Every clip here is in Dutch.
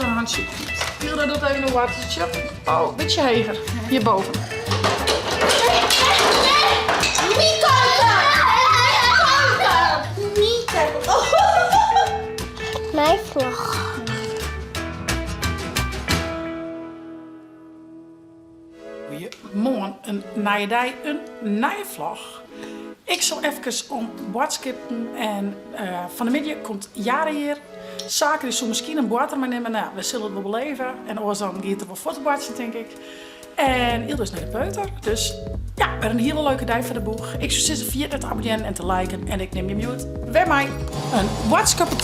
Hilde een handje. Hilde doet even een watertje. Oh, een beetje heger. Hierboven. Niet koken! Mijn vlog. Goedemorgen, een naaidij, een naaivlog. Ik zal even om boodskippen en van de middag komt Jaren hier. Zaken die zo misschien een boter maar nemen. Nou, we zullen het wel beleven. En oors dan gaat er wel fotobootje, denk ik. En Ildo is naar de peuter. Dus ja, weer een hele leuke dag voor de boeg. Ik zou zitten via te abonneren en te liken. En ik neem je mute. Bij mij een boodskippen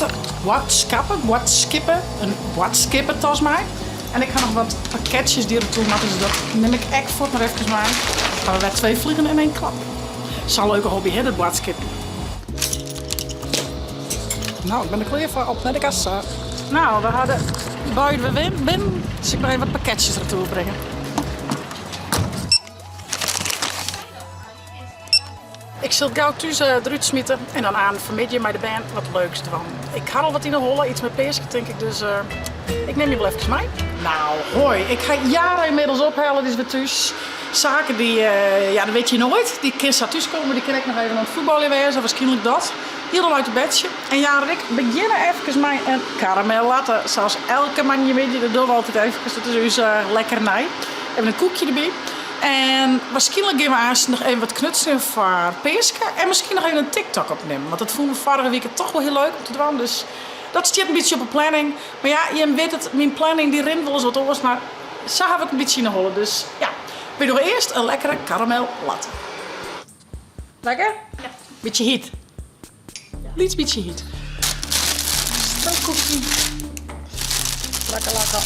tas mij. En ik ga nog wat pakketjes die er toe maken. Dus dat neem ik echt voor maar even mee. Gaan we weer 2 vliegen in 1 klap. Het is een leuke hobby, hè, dat boodskippen. Nou, ik ben er klaar voor op naar de kassa. Nou, we hadden buiten weer binnen. Dus ik ga even wat pakketjes ertoe brengen. Ik zal gauw thuis eruit smitten en dan aan vanmiddag met de band wat leuks van. Ik had al wat in de holle, iets met peersen denk ik, dus ik neem je wel even mee. Nou, hoi, ik ga Jaren inmiddels ophalen, die is weer thuis. Zaken die, ja, dat weet je nooit. Die kind zou thuis komen, die kan ik nog even aan het voetballen wezen, waarschijnlijk dat. Heel uit het bedje. En Jaren en ik beginnen even met een karamel latte. Zoals elke man je weet, dat doen we altijd even. Dat is dus lekkernij. We hebben een koekje erbij. En waarschijnlijk gaan we eerst nog even wat knutselen voor Peerske. En misschien nog even een TikTok opnemen. Want dat vonden we vorige week toch wel heel leuk om te doen. Dus dat staat een beetje op een planning. Maar ja, je weet het, mijn planning die rint wel eens wat anders. Maar zo heb ik een beetje in de holle. Dus ja, we doen eerst een lekkere karamel latte. Lekker? Ja. Beetje heat. Liets beetje heat. Een koekje. Lekker, lekker.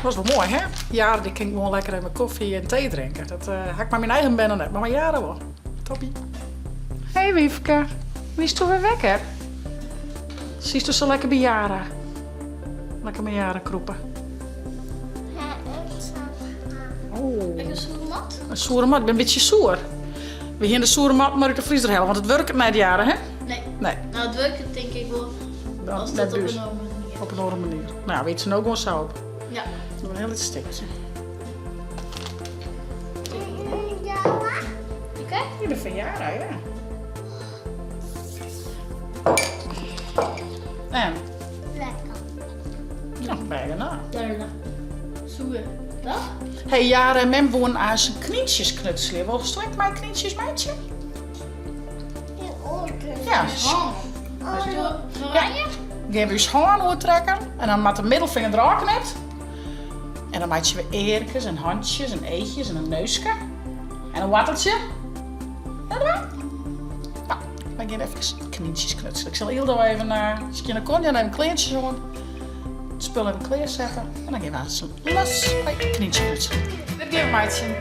Dat is wel mooi, hè? Jaren die kan ik gewoon lekker even koffie en thee drinken. Dat had ik maar mijn eigen benen net, maar mijn Jaren wel. Toppie. Hé hey, Wiefke, wie is toch weer wekker? Zie je zo lekker bij Jaren? Lekker met Jaren kroepen. Ja, ik zal. Oh. Lekker zo'n mat? Een soere mat, ik ben een beetje soer. We gaan de soere mat maar uit de vriezer halen, want het werkt met Jaren, hè? Nee. Nee. Nou, het werkt denk ik wel. Dan Als net dat op dus. een andere manier. Op een andere manier. Nou, weet ze nou gewoon zo op. Ja. Doe een heel iets stikje. Oké? Je bent van Jaren, ja. En? Lekker. Ja, bijna na. Daarna. Zoeken. Dat? Hey, Jaren, men woont aan zijn knietjes knutselen. Wil strekt mijn knietjes, meidje? Ja. Oranje? Geef je je schoon uittrekken en dan met de middelvinger draken het. En dan maak je weer eerkes en handjes en eetjes en een neusje. En een watteltje. En dan. Nou, we gaan even knietjes knutselen. Ik zal Hildo even naar de kon en even kleintjes doen. Het spul even klaarzetten. En dan gaan we aan zo'n los bij knietje knutselen. Dit geef een meidje.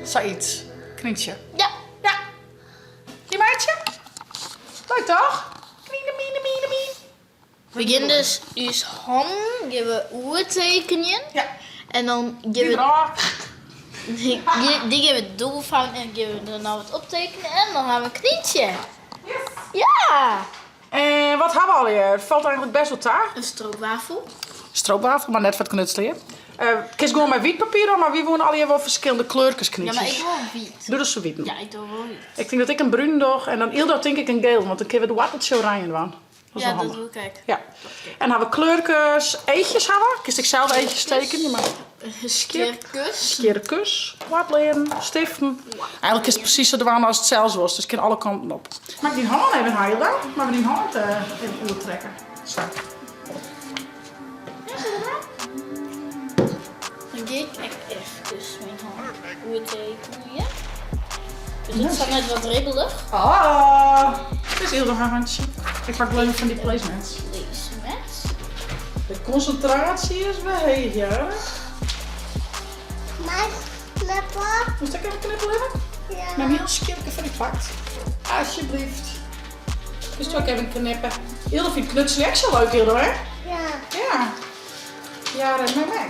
Zoiets. Knietje. Ja. Ja. Die meidje? Leuk toch? Miene, miene, miene, miene. We beginnen dus ons hand, geven we tekenen. Ja. En dan Die geven we draak. die geven we doelvouwen en geven we er nou wat optekenen. En dan hebben we een knietje. Yes. Ja! En wat hebben we al hier? Het valt eigenlijk best wel taag. Een stroopwafel. Stroopwafel, maar net wat knutselen. Kies gewoon met wietpapier dan, maar wie willen al hier wel verschillende kleurtjes Ja, knietjes. maar ik wil een wiet. Doe dat zo wit. Ja, ik doe wel wiet. Ik denk dat ik een bruin doe en dan Ildo denk ik een geel, want dan kunnen we de watteltje oranje doen. Dat is Ja, wel dat handig. doe ik. Ja. En dan hebben we kleurtjes, eetjes hebben. Kies ik zelf eetjes tekenen, maar Skierkus. skierkus, watelen, stiften. Eigenlijk is het precies zo als het zelfs was, dus ik kan alle kanten op. Maak die hand even heel dan, maar we die hand even uittrekken. Zo. Dan ga ik even mijn hand tekenen. Ja. Dus het staat net wat ribbelig. Ah, dit is heel haar handje. Ik pak alleen van die placements. Deze met. De concentratie is wel heel erg. Mijn knippen. Moest ik even knippelen hebben? Ja. Met een heel skierke van die pakt. Alsjeblieft. Dus toch even knippen. Hilde vindt knutselen echt zo leuk, Hilde, hè? Ja. Ja. Ja, dat is mijn weg.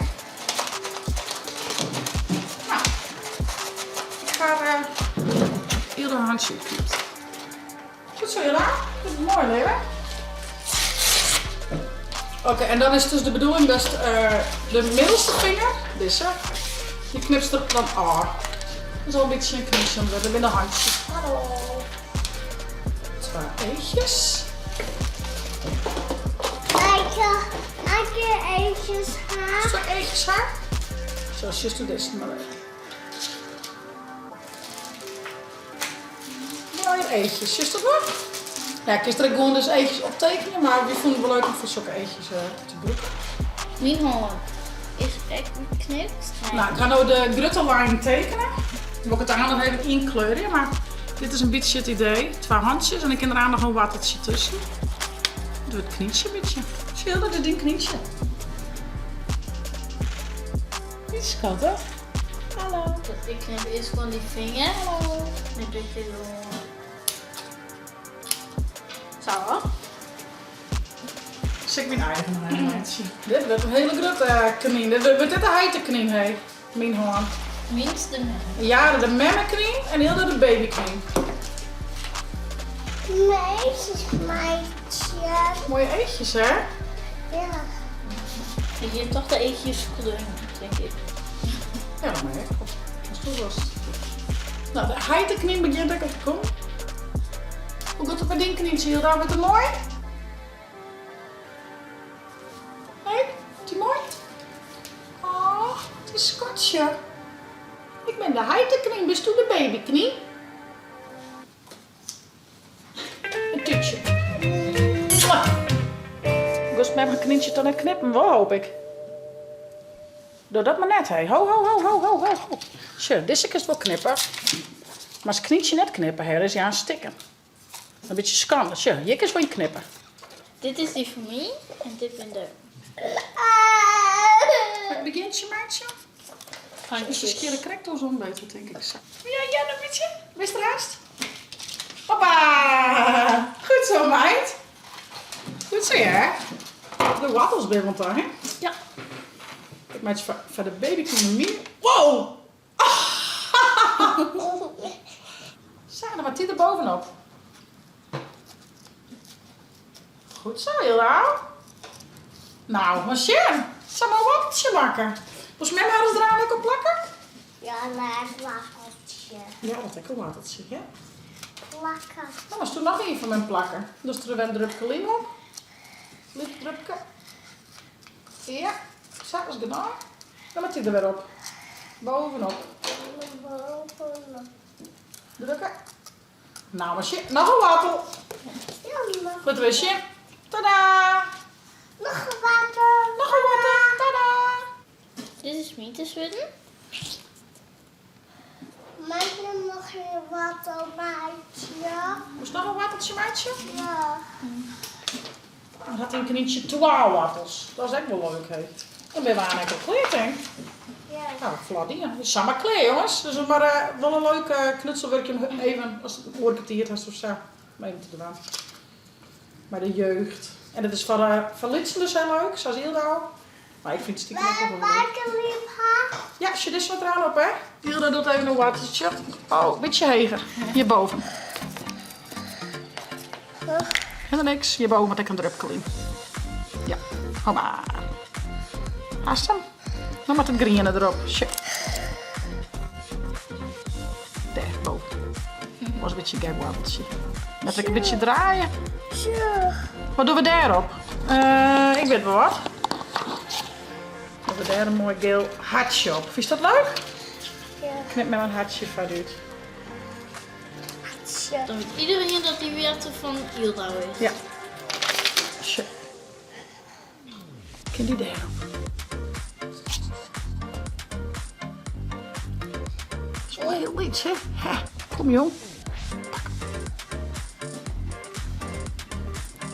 Nou. Ik ga Hilde een handje knippen. Goed zo, Hilda. Dat is mooi, Leeuwen. Oké, en dan is het dus de bedoeling dat de middelste vinger, deze, die knipt er dan af. Dat is al een beetje een kniesje onder, dat binnen handje. Hallo. 2 eetjes. Eetjes haar. 2 eetjes haar. Zoals je doet deze maar even. Mooie eetjes, is dat wel? Ja, ik is er gewoon dus eetjes optekenen, maar we vonden het wel leuk om voor zulke eetjes te broeken. Mijn hand is echt geknipt. Nee. Nou, ik ga nu de gruttelijn tekenen. Ik wil het aan nog even inkleuren, maar dit is een beetje het idee. 2 handjes en ik kan er nog een wattertje tussen. Doe het knietje een beetje. Zie je dat het een knietje? Niet schattig. Hallo. Ik knip eerst gewoon die vinger. Hallo. Knip ik dit door. Zo. Zeg mijn eigen handje. Dit wordt een hele grote knien. Dit wordt een heite hé. Mijn hand. Minste man. Ja, de memmenknie en heel de babyknie. Meisjes, meisje. Mooie eetjes, hè? Ja. Ik heb toch de eetjes kleur, denk ik. Ja, dat merk ik. Dat is toch was. Nou, de heite knie begint ook te komen. Hoe gaat het met die knietje? Heel daar wordt het mooi. Hé, is die mooi? Oh, het is schatje. Ik ben de heite knie, bist u de babyknie? Een tutje. Ik was met mijn knietje dan net knippen, wel hoop ik. Doe dat maar net, hé. Ho, ho, ho, ho, ho, ho. Zo, deze is wel knippen. Maar als knietje net knippen, hè, is ja een stikken. Een beetje schande. Zo, hier is wel je knippen. Dit is die voor mij en dit ben de Begint je, maatje? Dus handjes. een keer de crackdoor zo'n beter, denk ik. Zo. Ja, een beetje. Wees er haast. Hoppa! Goed zo, meid. Goed zo, hè? De wattels ben want daar, hè? Ja. Ik maak je van de babyknie. Wow! Zo, dan maakt die er bovenop. Goed zo, Hilda. Nou, maar schön. Zal maar een watteltje maken. Volgens mij hadden ze er aan ook op plakken. Ja, laat waffeltje. Ja, dat heb ik een watteltje, ja. Plakken. Nou, was toen nog een van mijn plakken. Dus er wel een drupje lim op. Lipdrupje. Ja, zo is gedaan. Dan moet hij er weer op. Bovenop. Bovenop. Drukken. Nou, maar shit. Nog een wattel. Ja, nog. Wat wist je? Tadaa! Nog een water. Nog een wattel. Tadaa! Dit is mij te zwidden. Mag je nog een water, meisje? Moest nog een watteltje, meidje? Ja. Dan had hij een knietje 12 wattels. Dat is echt wel leuk, hè. Dan ben je aan een kleed, hè. Ja. Nou, Vladien. Dat is samen kleed, jongens. Dus maar wel een leuk knutselwerkje om even, als het oorkwartier is of zo, mee te doen. Bij de jeugd. En dat is van Litsen dus heel leuk, zoals Hilda ook. Maar ik vind het stiekem ook wel leuk. Welke lief haar? Ja, als je dit wat eraan op, hè. Hilda doet even een watteltje. Oh, een beetje heger. Hierboven. Helemaal niks. Hierboven wat ik een drupje in. Ja, hoppa. Haast hem. Dan met het groene erop. Shit. Daar, boven. Dat was een beetje een gek watteltje. Net een beetje draaien. Zo. Wat doen we daarop? Ik weet wel wat. We hebben daar een mooi geel hartje op. Vind je dat leuk? Ja. Knip met mijn hartje vooruit. Zo. Dan weet iedereen dat die weer van Hilda is. Ja. Zo. Kan die daarop? Dat is wel heel iets, hè? Ha, kom jong.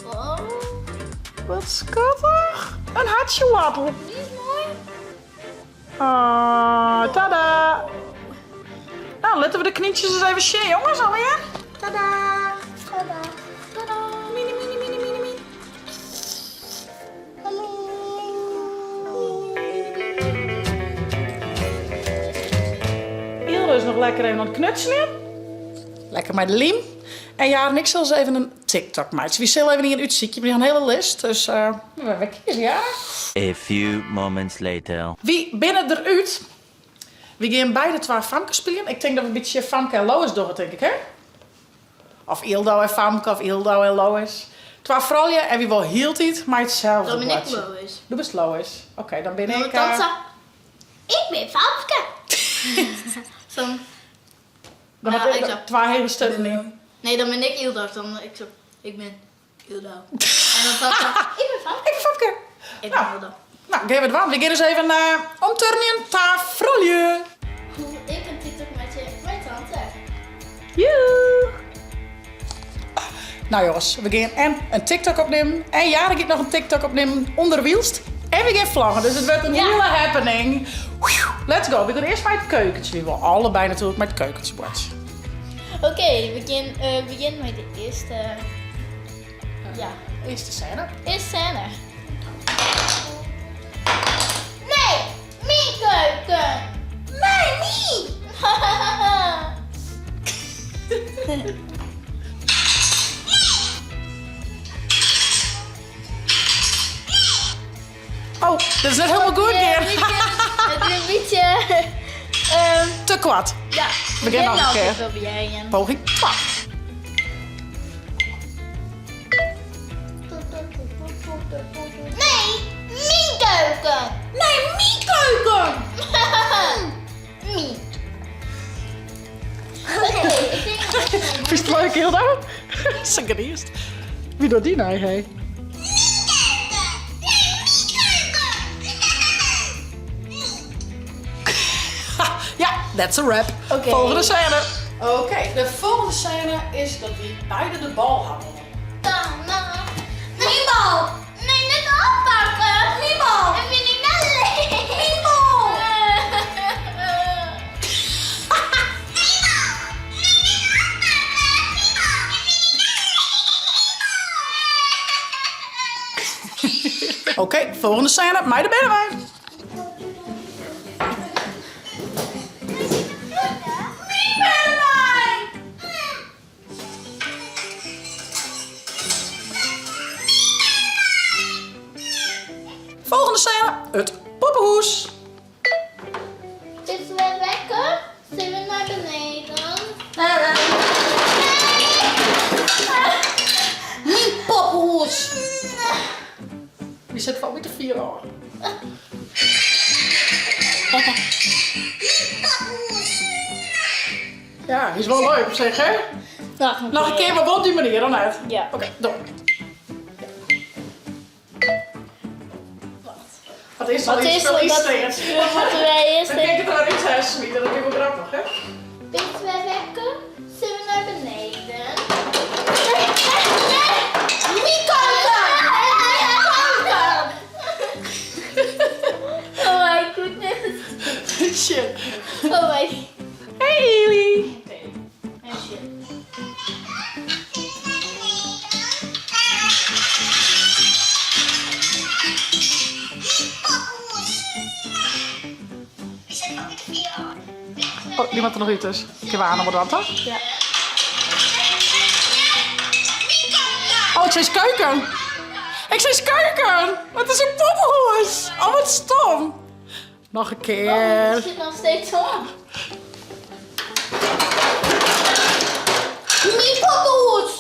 Oh, Wat schattig. Een hartje wappel. die is mooi. Ah, tada. Nou, laten we de knietjes eens even zien, jongens, alweer. Tada. Tada. Tada. Mini, mini, mini, mini, mini. Hilda is nog lekker even aan het knutselen. Lekker met de liem. En ja, en ik zal eens even een TikTok-meisjes. Wie zullen even niet een uitziekje? We hebben een hele list. Dus we kiezen, ja. A few moments later. Wie binnen eruit? We gaan beide 2 Famke spelen. Ik denk dat we een beetje Famke en Lois doen, denk ik, hè? Of Ildo en Famke, of Ildo en Lois. 2 vrouwen en wie wel hield het, maar hetzelfde. Dan ben ik bladje. Lois. Du bent Lois. Oké, dan ben Dan ik... ik ben Famke. Zo'n... Dan Ja, had ik ik zo. 2 hele stukken niet. Nee, dan ben ik Ildo. Dan ik ben Ildo. En dan dacht ik ben Famke. Ik Famke. Ik Nou. ben Ildo. Nou, geef het wat. We gaan eens even omturnen. Ta vrouwje. Ik ben TikTok met mijn tante. Joe. Nou jongens, we gaan en een TikTok opnemen. En Jaren gaat nog een TikTok opnemen onder wielst. En we gaan vlaggen, dus het wordt een Ja. hele happening. Let's go. We gaan eerst bij het keukentje. We willen allebei natuurlijk met het keukentje bordje. Oké, we beginnen met de eerste... Ja, Eerste scène. eerste scène. Nee, mijn keuken. Nee, niet. Oh, dat is net helemaal goed, Het is Geer. een beetje... Te kwad. Ja, Begin nog een keer. Even op jij. Poging 12. Nee, mijn keuken. Nee, mijn keuken. Mie. Oké, ik denk... Vind je het leuk, Hilda? Zeg het eerst. Wie doet die nou, hé? Ja, that's a wrap. Oké. Volgende scène. Oké, de volgende scène is dat we beide de bal handelen. Mijn bal. Nee, net oppakken. Mijn bal. Dat vind ik net leuk. Mijn bal. Oké, volgende scène. Mij de binnen wij. Volgende scène. Het poppenhoes. Is het weer lekker? Zullen we naar beneden? Mijn poppenhoes. Wie zit van met de 4 jaar? Ja, die is wel leuk op zich, hè? Nog een keer, maar wel op die manier dan net. Ja. Oké, door. Wat is dat? Wat Ik is speel dat? iets Dat steeds. moeten wij eerst Dan kijk ik er wel iets uit smieten, dat vind ik wel grappig, hè? Is het weer lekker? Zullen we naar beneden? Oh my goodness. Shit. Oh my. Hey, Eli. Oké. En shit. Oh, niemand er nog iets is. Ik heb aan wat dan toch? Ja. Oh, het is keuken. Ik zei keuken. Het is een poppenhoes. Oh, wat stom. Nog een Oh, keer. het zit nog steeds om. Mijn poppenhoes!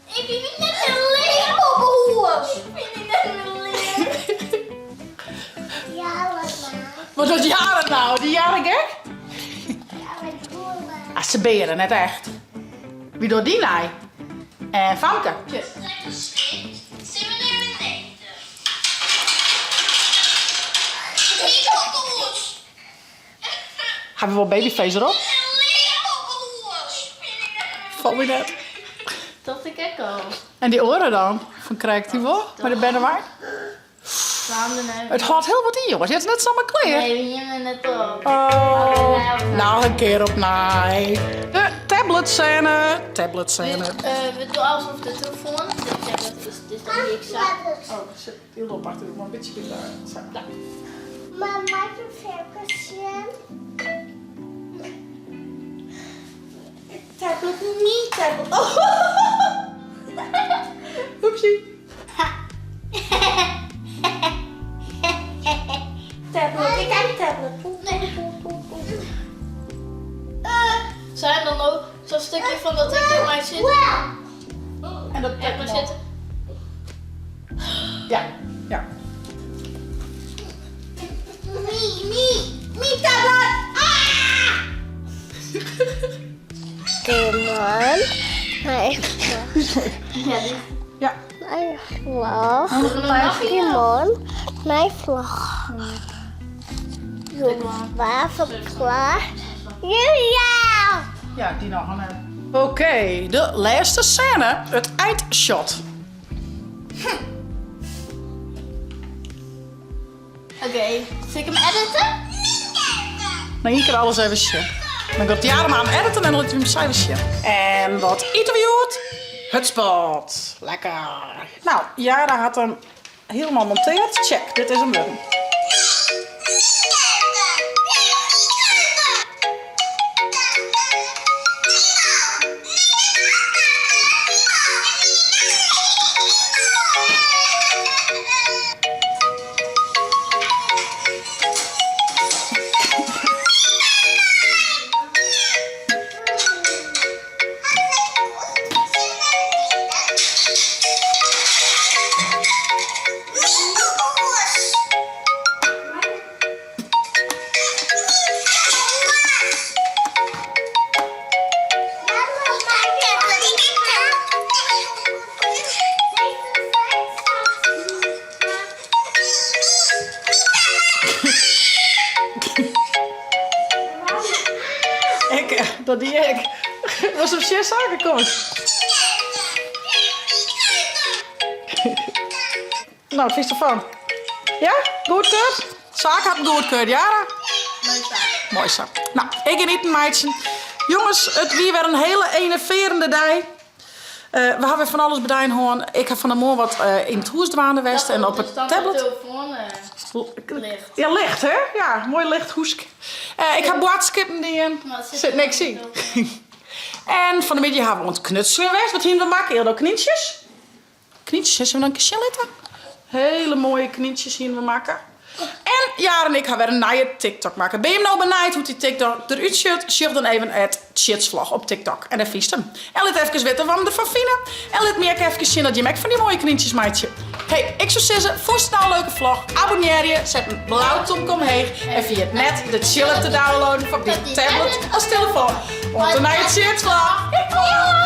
Ik vind het net een lelijk poppenhoes! Ik vind het net een lelijk. Ja, wat maar. Wat doet Jaren nou? Die Jaren gek? Ja, wat doen we? Ah, ze beren, net echt. Wie doet die nou? En Famke. Zullen we naar beneden? Mijn poppenhoes! Gaan we wel babyface erop? Een lelijk poppenhoes! Valt me net. Dacht ik ook al. En die oren dan? Van krijgt hij wel? Met de bennenwaard? Slaan er nou. Het gaat heel wat in, jongens. Je hebt net samen kleren. Nee, we nemen het op. Oh, nou een keer op naai. De tablet scène. Tablet scène. We doen alsof de telefoon. Dat is dan die ik zag. Oh, shit. Heel apart. Ik moet een beetje daar. Zo. Maar maak een verkensje. Tablet niet tablet. Oh. Blijf zitten. En dat Ja, maar zitten. Ja, ja. Timon. Nee. Ja, die. Ja. Mijn vlag. een nachtje. Timon. Mijn vlag. Wapen klaar. Julia! Ja, die nog aan. Oké, de laatste scène. Het eindshot. Oké, zal ik hem editen? Nou, hier kan alles even zien. Dan gaat Jara maar aan editen en dan laat hij hem even zien. En wat interviewt? Het spot. Lekker. Nou, Jara had hem helemaal monteerd. Check, dit is hem wel. Dat die ik. Was op zeer zaken komen. Nou, wat vind je ervan? Ja? Goedkeurd? Zaak had goedkeurd, Jara? Mooi zaak. Mooi zo. Nou, ik en niet meidje. Jongens, het wie weer een hele enerverende dag. We hebben van alles bedaan hoorn. Ik heb van de morgen wat in het hoes dwaande west en op het tablet. telefoon licht. Ja, licht hè? Ja, mooi licht hoesk. Ik heb boodskippen die Maar het zit niks in. En van de middag hebben we ons knutselen geweest. Wat hebben we maken? Eerder knietjes. Knietjes, hebben we dan een keer hele mooie knietjes hier we maken. En Jara en ik gaan weer een nieuwe TikTok maken. Ben je hem nou benieuwd hoe die TikTok eruit ziet? Zie dan even het shitsvlog op TikTok. En dan vies hem. En laat even weten wat we ervan vinden. En laat me ook even zien dat je maakt van die mooie knietjes, meidje. Hey, ik zou zeggen, voor een leuke vlog, abonneer je, zet een blauwtop omheen. En via het net de chillen te downloaden van die tablet als telefoon. Want dan naar je shitsvlog.